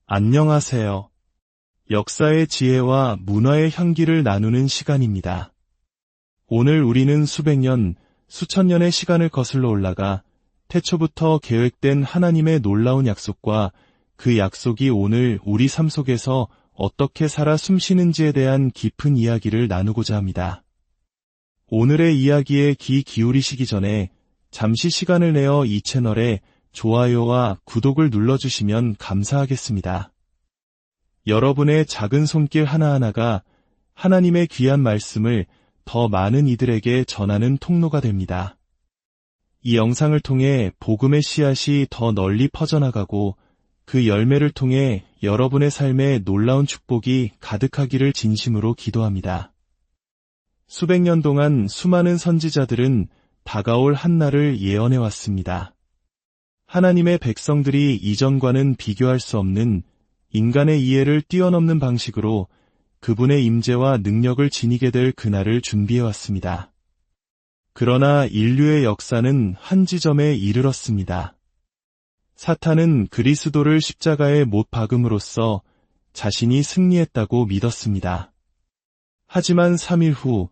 안녕하세요. 역사의 지혜와 문화의 향기를 나누는 시간입니다. 오늘 우리는 수백 년, 수천 년의 시간을 거슬러 올라가 태초부터 계획된 하나님의 놀라운 약속과 그 약속이 오늘 우리 삶 속에서 어떻게 살아 숨쉬는지에 대한 깊은 이야기를 나누고자 합니다. 오늘의 이야기에 귀 기울이시기 전에 잠시 시간을 내어 이 채널에 좋아요와 구독을 눌러주시면 감사하겠습니다. 여러분의 작은 손길 하나하나가 하나님의 귀한 말씀을 더 많은 이들에게 전하는 통로가 됩니다. 이 영상을 통해 복음의 씨앗이 더 널리 퍼져나가고 그 열매를 통해 여러분의 삶에 놀라운 축복이 가득하기를 진심으로 기도합니다. 수백 년 동안 수많은 선지자들은 다가올 한날을 예언해왔습니다. 하나님의 백성들이 이전과는 비교할 수 없는 인간의 이해를 뛰어넘는 방식으로 그분의 임재와 능력을 지니게 될 그날을 준비해왔습니다. 그러나 인류의 역사는 한 지점에 이르렀습니다. 사탄은 그리스도를 십자가에 못 박음으로써 자신이 승리했다고 믿었습니다. 하지만 3일 후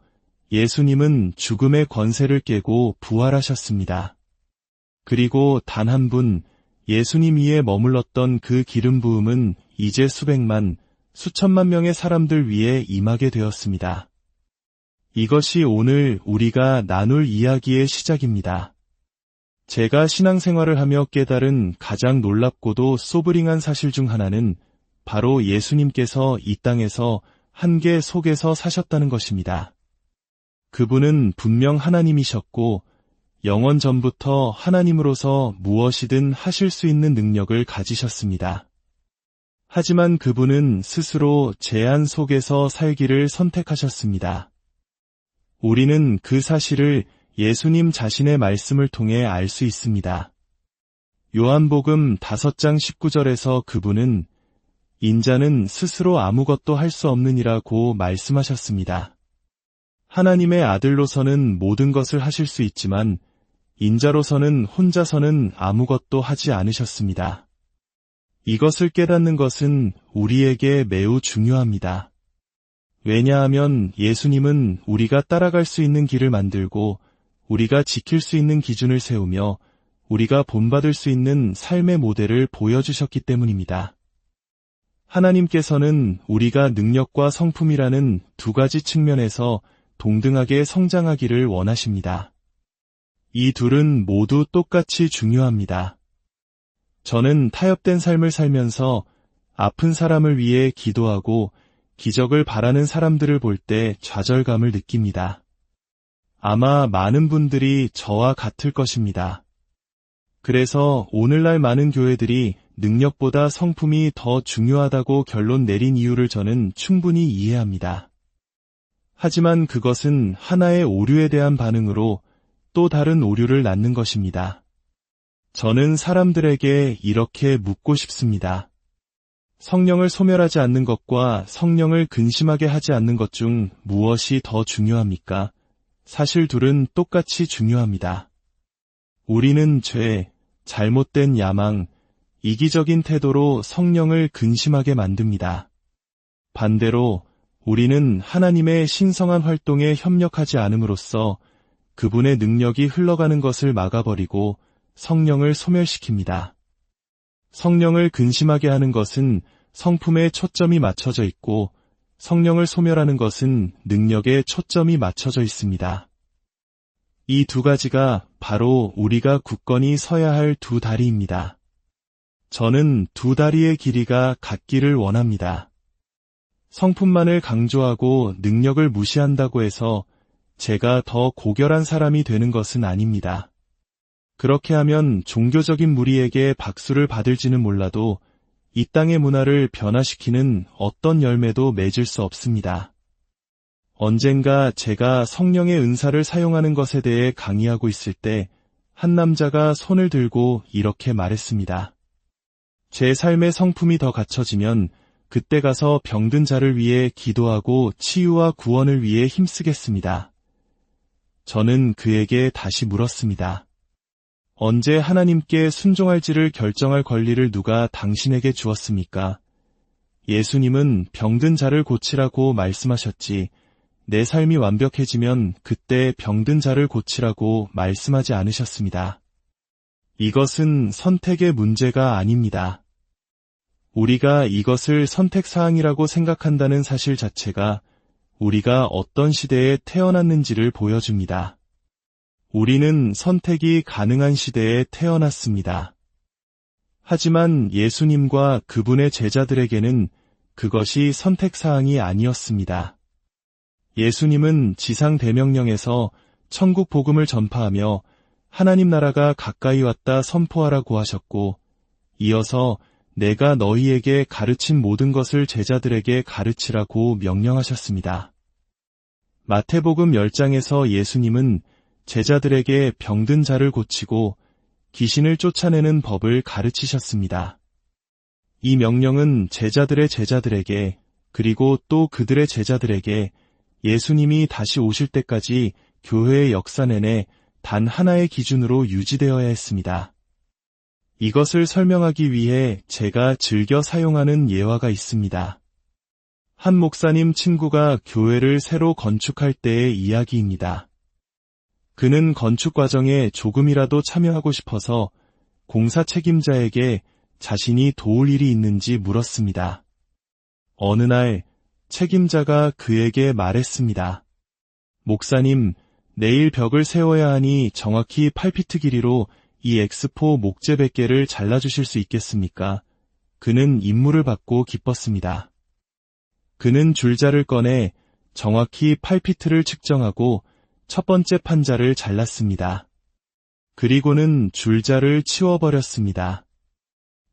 예수님은 죽음의 권세를 깨고 부활하셨습니다. 그리고 단 한 분, 예수님 위에 머물렀던 그 기름 부음은 이제 수백만, 수천만 명의 사람들 위에 임하게 되었습니다. 이것이 오늘 우리가 나눌 이야기의 시작입니다. 제가 신앙생활을 하며 깨달은 가장 놀랍고도 소브링한 사실 중 하나는 바로 예수님께서 이 땅에서 한계 속에서 사셨다는 것입니다. 그분은 분명 하나님이셨고 영원 전부터 하나님으로서 무엇이든 하실 수 있는 능력을 가지셨습니다. 하지만 그분은 스스로 제한 속에서 살기를 선택하셨습니다. 우리는 그 사실을 예수님 자신의 말씀을 통해 알 수 있습니다. 요한복음 5장 19절에서 그분은 인자는 스스로 아무것도 할 수 없느니라고 말씀하셨습니다. 하나님의 아들로서는 모든 것을 하실 수 있지만 인자로서는 혼자서는 아무것도 하지 않으셨습니다. 이것을 깨닫는 것은 우리에게 매우 중요합니다. 왜냐하면 예수님은 우리가 따라갈 수 있는 길을 만들고 우리가 지킬 수 있는 기준을 세우며 우리가 본받을 수 있는 삶의 모델을 보여주셨기 때문입니다. 하나님께서는 우리가 능력과 성품이라는 두 가지 측면에서 동등하게 성장하기를 원하십니다. 이 둘은 모두 똑같이 중요합니다. 저는 타협된 삶을 살면서 아픈 사람을 위해 기도하고 기적을 바라는 사람들을 볼 때 좌절감을 느낍니다. 아마 많은 분들이 저와 같을 것입니다. 그래서 오늘날 많은 교회들이 능력보다 성품이 더 중요하다고 결론 내린 이유를 저는 충분히 이해합니다. 하지만 그것은 하나의 오류에 대한 반응으로 또 다른 오류를 낳는 것입니다. 저는 사람들에게 이렇게 묻고 싶습니다. 성령을 소멸하지 않는 것과 성령을 근심하게 하지 않는 것 중 무엇이 더 중요합니까? 사실 둘은 똑같이 중요합니다. 우리는 죄, 잘못된 야망, 이기적인 태도로 성령을 근심하게 만듭니다. 반대로 우리는 하나님의 신성한 활동에 협력하지 않음으로써 그분의 능력이 흘러가는 것을 막아버리고 성령을 소멸시킵니다. 성령을 근심하게 하는 것은 성품에 초점이 맞춰져 있고 성령을 소멸하는 것은 능력에 초점이 맞춰져 있습니다. 이 두 가지가 바로 우리가 굳건히 서야 할 두 다리입니다. 저는 두 다리의 길이가 같기를 원합니다. 성품만을 강조하고 능력을 무시한다고 해서 제가 더 고결한 사람이 되는 것은 아닙니다. 그렇게 하면 종교적인 무리에게 박수를 받을지는 몰라도 이 땅의 문화를 변화시키는 어떤 열매도 맺을 수 없습니다. 언젠가 제가 성령의 은사를 사용하는 것에 대해 강의하고 있을 때 한 남자가 손을 들고 이렇게 말했습니다. 제 삶의 성품이 더 갖춰지면 그때 가서 병든 자를 위해 기도하고 치유와 구원을 위해 힘쓰겠습니다. 저는 그에게 다시 물었습니다. 언제 하나님께 순종할지를 결정할 권리를 누가 당신에게 주었습니까? 예수님은 병든 자를 고치라고 말씀하셨지, 내 삶이 완벽해지면 그때 병든 자를 고치라고 말씀하지 않으셨습니다. 이것은 선택의 문제가 아닙니다. 우리가 이것을 선택사항이라고 생각한다는 사실 자체가 우리가 어떤 시대에 태어났는지를 보여줍니다. 우리는 선택이 가능한 시대에 태어났습니다. 하지만 예수님과 그분의 제자들에게는 그것이 선택사항이 아니었습니다. 예수님은 지상 대명령에서 천국 복음을 전파하며 하나님 나라가 가까이 왔다 선포하라고 하셨고, 이어서 내가 너희에게 가르친 모든 것을 제자들에게 가르치라고 명령하셨습니다. 마태복음 10장에서 예수님은 제자들에게 병든 자를 고치고 귀신을 쫓아내는 법을 가르치셨습니다. 이 명령은 제자들의 제자들에게, 그리고 또 그들의 제자들에게 예수님이 다시 오실 때까지 교회의 역사 내내 단 하나의 기준으로 유지되어야 했습니다. 이것을 설명하기 위해 제가 즐겨 사용하는 예화가 있습니다. 한 목사님 친구가 교회를 새로 건축할 때의 이야기입니다. 그는 건축 과정에 조금이라도 참여하고 싶어서 공사 책임자에게 자신이 도울 일이 있는지 물었습니다. 어느 날 책임자가 그에게 말했습니다. 목사님, 내일 벽을 세워야 하니 정확히 8피트 길이로 이 엑스포 목재 100개를 잘라주실 수 있겠습니까? 그는 임무를 받고 기뻤습니다. 그는 줄자를 꺼내 정확히 8피트를 측정하고 첫 번째 판자를 잘랐습니다. 그리고는 줄자를 치워버렸습니다.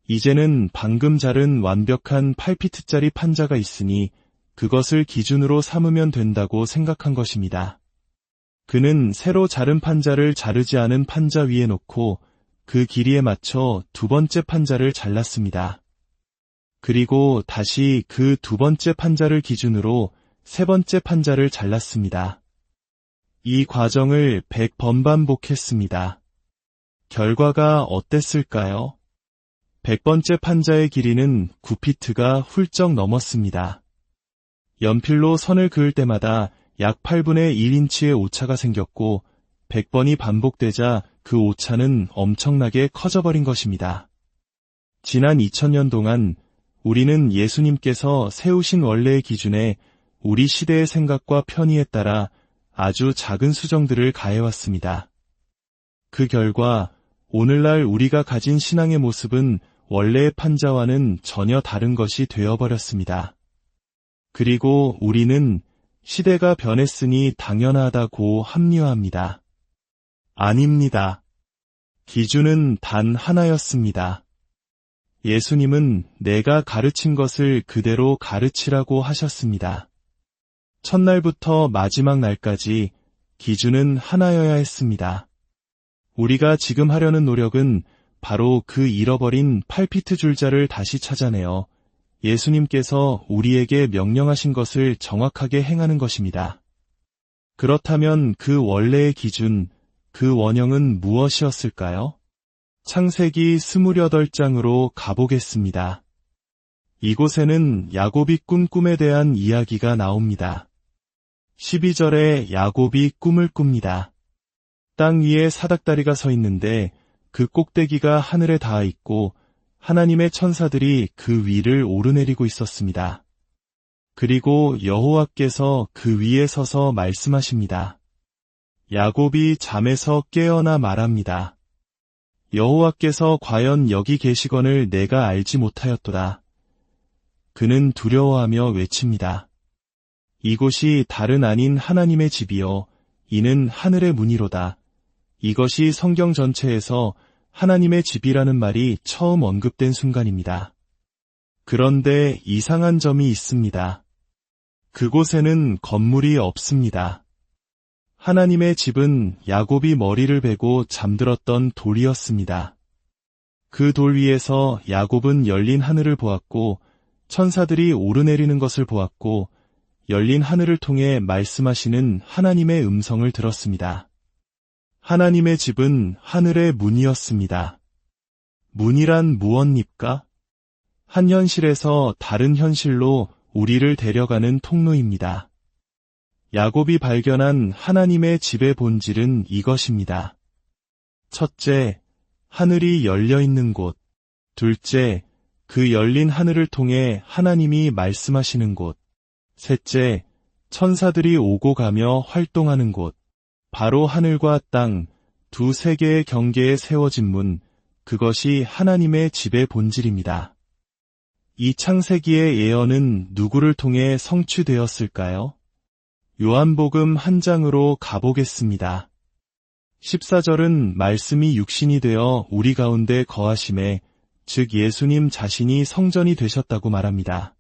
이제는 방금 자른 완벽한 8피트짜리 판자가 있으니 그것을 기준으로 삼으면 된다고 생각한 것입니다. 그는 새로 자른 판자를 자르지 않은 판자 위에 놓고 그 길이에 맞춰 두 번째 판자를 잘랐습니다. 그리고 다시 그 두 번째 판자를 기준으로 세 번째 판자를 잘랐습니다. 이 과정을 100번 반복했습니다. 결과가 어땠을까요? 100번째 판자의 길이는 9피트가 훌쩍 넘었습니다. 연필로 선을 그을 때마다 약 8분의 1인치의 오차가 생겼고 100번이 반복되자 그 오차는 엄청나게 커져버린 것입니다. 지난 2000년 동안 우리는 예수님께서 세우신 원래의 기준에 우리 시대의 생각과 편의에 따라 아주 작은 수정들을 가해왔습니다. 그 결과 오늘날 우리가 가진 신앙의 모습은 원래의 판자와는 전혀 다른 것이 되어버렸습니다. 그리고 우리는 시대가 변했으니 당연하다고 합리화합니다. 아닙니다. 기준은 단 하나였습니다. 예수님은 내가 가르친 것을 그대로 가르치라고 하셨습니다. 첫날부터 마지막 날까지 기준은 하나여야 했습니다. 우리가 지금 하려는 노력은 바로 그 잃어버린 8피트 줄자를 다시 찾아내어 예수님께서 우리에게 명령하신 것을 정확하게 행하는 것입니다. 그렇다면 그 원래의 기준, 그 원형은 무엇이었을까요? 창세기 28장으로 가보겠습니다. 이곳에는 야곱이 꾼 꿈에 대한 이야기가 나옵니다. 12절에 야곱이 꿈을 꿉니다. 땅 위에 사닥다리가 서 있는데 그 꼭대기가 하늘에 닿아 있고 하나님의 천사들이 그 위를 오르내리고 있었습니다. 그리고 여호와께서 그 위에 서서 말씀하십니다. 야곱이 잠에서 깨어나 말합니다. 여호와께서 과연 여기 계시거늘 내가 알지 못하였도다. 그는 두려워하며 외칩니다. 이곳이 다른 아닌 하나님의 집이요 이는 하늘의 문이로다. 이것이 성경 전체에서 하나님의 집이라는 말이 처음 언급된 순간입니다. 그런데 이상한 점이 있습니다. 그곳에는 건물이 없습니다. 하나님의 집은 야곱이 머리를 베고 잠들었던 돌이었습니다. 그 돌 위에서 야곱은 열린 하늘을 보았고 천사들이 오르내리는 것을 보았고 열린 하늘을 통해 말씀하시는 하나님의 음성을 들었습니다. 하나님의 집은 하늘의 문이었습니다. 문이란 무엇입니까? 한 현실에서 다른 현실로 우리를 데려가는 통로입니다. 야곱이 발견한 하나님의 집의 본질은 이것입니다. 첫째, 하늘이 열려 있는 곳. 둘째, 그 열린 하늘을 통해 하나님이 말씀하시는 곳. 셋째, 천사들이 오고 가며 활동하는 곳. 바로 하늘과 땅, 두 세계의 경계에 세워진 문, 그것이 하나님의 집의 본질입니다. 이 창세기의 예언은 누구를 통해 성취되었을까요? 요한복음 1장으로 가보겠습니다. 14절은 말씀이 육신이 되어 우리 가운데 거하심에, 즉 예수님 자신이 성전이 되셨다고 말합니다.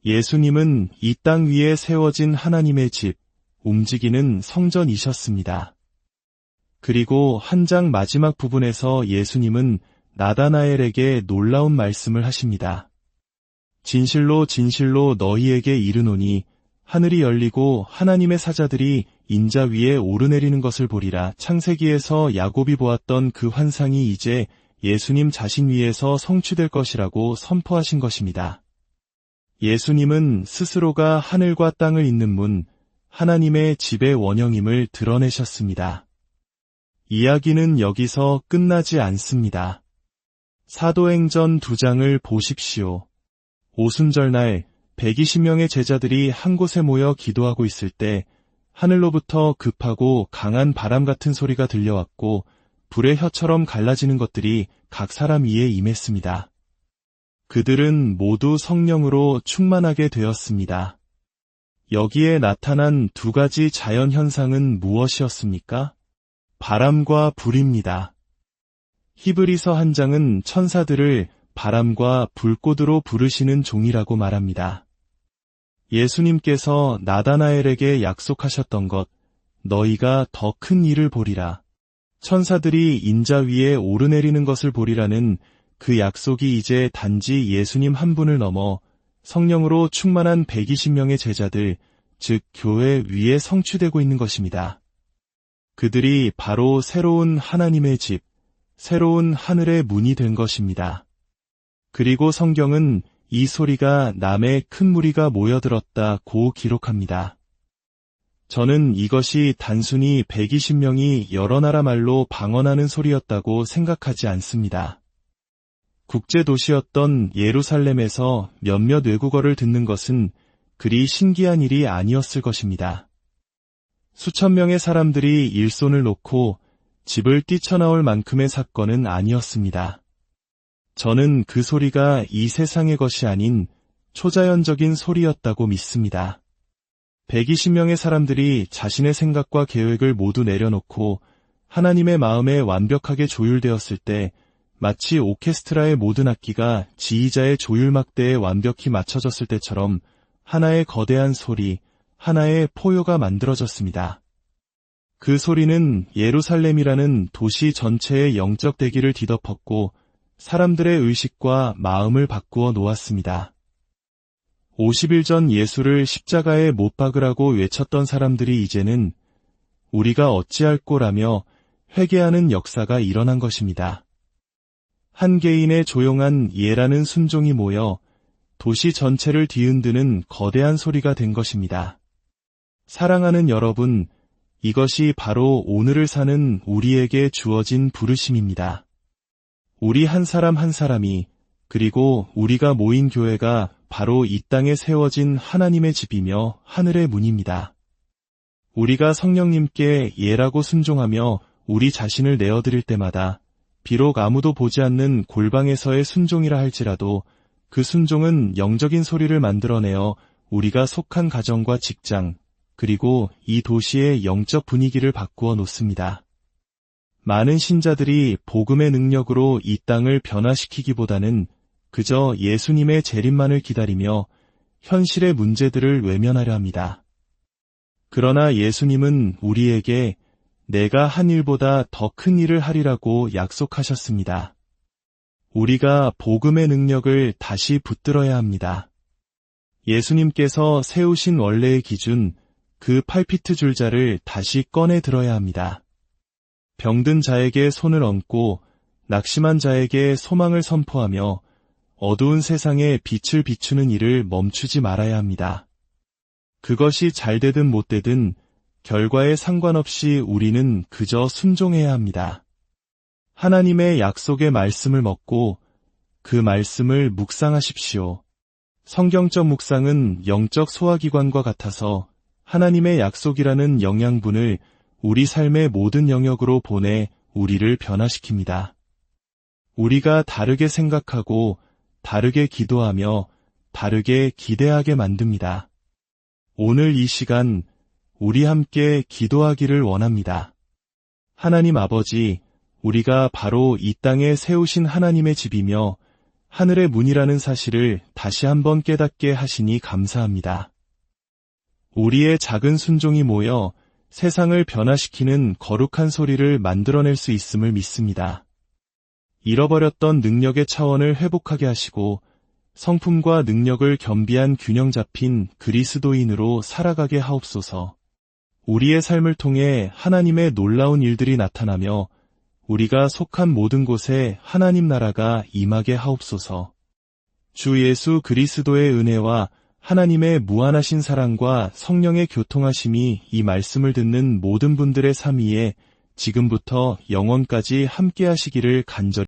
예수님은 이 땅 위에 세워진 하나님의 집, 움직이는 성전이셨습니다. 그리고 한 장 마지막 부분에서 예수님은 나다나엘에게 놀라운 말씀을 하십니다. 진실로 진실로 너희에게 이르노니 하늘이 열리고 하나님의 사자들이 인자 위에 오르내리는 것을 보리라. 창세기에서 야곱이 보았던 그 환상이 이제 예수님 자신 위에서 성취될 것이라고 선포하신 것입니다. 예수님은 스스로가 하늘과 땅을 잇는 문, 하나님의 집의 원형임을 드러내셨습니다. 이야기는 여기서 끝나지 않습니다. 사도행전 2장을 보십시오. 오순절날 120명의 제자들이 한 곳에 모여 기도하고 있을 때 하늘로부터 급하고 강한 바람 같은 소리가 들려왔고 불의 혀처럼 갈라지는 것들이 각 사람 위에 임했습니다. 그들은 모두 성령으로 충만하게 되었습니다. 여기에 나타난 두 가지 자연 현상은 무엇이었습니까? 바람과 불입니다. 히브리서 1장은 천사들을 바람과 불꽃으로 부르시는 종이라고 말합니다. 예수님께서 나다나엘에게 약속하셨던 것, 너희가 더 큰 일을 보리라. 천사들이 인자 위에 오르내리는 것을 보리라는 그 약속이 이제 단지 예수님 한 분을 넘어 성령으로 충만한 120명의 제자들, 즉 교회 위에 성취되고 있는 것입니다. 그들이 바로 새로운 하나님의 집, 새로운 하늘의 문이 된 것입니다. 그리고 성경은 이 소리가 남의 큰 무리가 모여들었다고 기록합니다. 저는 이것이 단순히 120명이 여러 나라 말로 방언하는 소리였다고 생각하지 않습니다. 국제도시였던 예루살렘에서 몇몇 외국어를 듣는 것은 그리 신기한 일이 아니었을 것입니다. 수천 명의 사람들이 일손을 놓고 집을 뛰쳐나올 만큼의 사건은 아니었습니다. 저는 그 소리가 이 세상의 것이 아닌 초자연적인 소리였다고 믿습니다. 120명의 사람들이 자신의 생각과 계획을 모두 내려놓고 하나님의 마음에 완벽하게 조율되었을 때 마치 오케스트라의 모든 악기가 지휘자의 조율막대에 완벽히 맞춰졌을 때처럼 하나의 거대한 소리, 하나의 포효가 만들어졌습니다. 그 소리는 예루살렘이라는 도시 전체의 영적 대기를 뒤덮었고 사람들의 의식과 마음을 바꾸어 놓았습니다. 50일 전 예수를 십자가에 못 박으라고 외쳤던 사람들이 이제는 우리가 어찌할꼬라며 회개하는 역사가 일어난 것입니다. 한 개인의 조용한 예라는 순종이 모여 도시 전체를 뒤흔드는 거대한 소리가 된 것입니다. 사랑하는 여러분, 이것이 바로 오늘을 사는 우리에게 주어진 부르심입니다. 우리 한 사람 한 사람이, 그리고 우리가 모인 교회가 바로 이 땅에 세워진 하나님의 집이며 하늘의 문입니다. 우리가 성령님께 예라고 순종하며 우리 자신을 내어드릴 때마다 비록 아무도 보지 않는 골방에서의 순종이라 할지라도 그 순종은 영적인 소리를 만들어내어 우리가 속한 가정과 직장, 그리고 이 도시의 영적 분위기를 바꾸어 놓습니다. 많은 신자들이 복음의 능력으로 이 땅을 변화시키기보다는 그저 예수님의 재림만을 기다리며 현실의 문제들을 외면하려 합니다. 그러나 예수님은 우리에게 내가 한 일보다 더 큰 일을 하리라고 약속하셨습니다. 우리가 복음의 능력을 다시 붙들어야 합니다. 예수님께서 세우신 원래의 기준, 그 팔피트 줄자를 다시 꺼내 들어야 합니다. 병든 자에게 손을 얹고 낙심한 자에게 소망을 선포하며 어두운 세상에 빛을 비추는 일을 멈추지 말아야 합니다. 그것이 잘 되든 못 되든 결과에 상관없이 우리는 그저 순종해야 합니다. 하나님의 약속의 말씀을 먹고 그 말씀을 묵상하십시오. 성경적 묵상은 영적 소화기관과 같아서 하나님의 약속이라는 영양분을 우리 삶의 모든 영역으로 보내 우리를 변화시킵니다. 우리가 다르게 생각하고 다르게 기도하며 다르게 기대하게 만듭니다. 오늘 이 시간 우리 함께 기도하기를 원합니다. 하나님 아버지, 우리가 바로 이 땅에 세우신 하나님의 집이며 하늘의 문이라는 사실을 다시 한번 깨닫게 하시니 감사합니다. 우리의 작은 순종이 모여 세상을 변화시키는 거룩한 소리를 만들어낼 수 있음을 믿습니다. 잃어버렸던 능력의 차원을 회복하게 하시고 성품과 능력을 겸비한 균형 잡힌 그리스도인으로 살아가게 하옵소서. 우리의 삶을 통해 하나님의 놀라운 일들이 나타나며 우리가 속한 모든 곳에 하나님 나라가 임하게 하옵소서. 주 예수 그리스도의 은혜와 하나님의 무한하신 사랑과 성령의 교통하심이 이 말씀을 듣는 모든 분들의 삶 위에 지금부터 영원까지 함께 하시기를 간절히